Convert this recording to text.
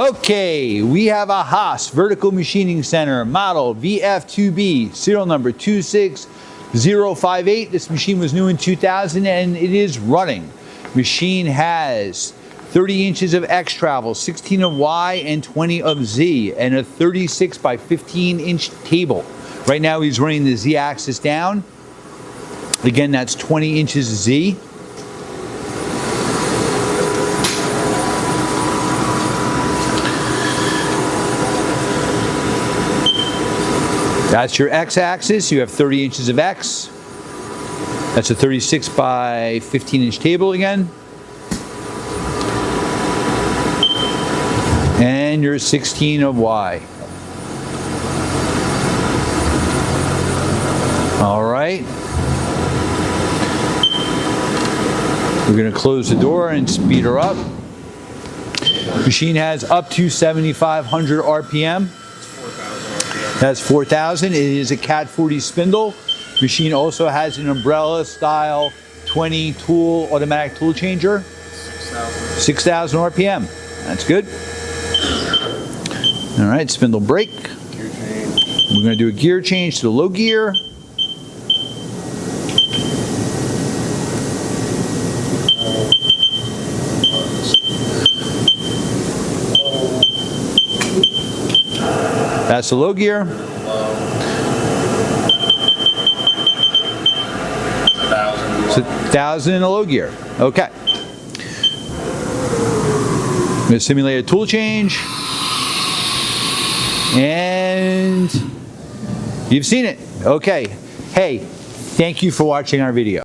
Okay, we have a Haas Vertical Machining Center model VF2B, serial number 26058. This machine was new in 2000 and it is running. Machine has 30 inches of X travel, 16 of Y and 20 of Z, and a 36 by 15 inch table. Right now he's running the Z axis down. Again, that's 20 inches Z. That's your X axis. You have 30 inches of X. That's a 36 by 15 inch table again. And your 16 of Y. All right. We're going to close the door and speed her up. Machine has up to 7,500 RPM. That's 4,000. It is a Cat 40 spindle. Machine also has an umbrella style 20 tool automatic tool changer. 6,000 RPM. That's good. All right, spindle brake. We're going to do a gear change to the low gear. That's the low gear. 1,000 in the low gear. Okay. I'm going to simulate a tool change. And you've seen it. Okay. Hey, thank you for watching our video.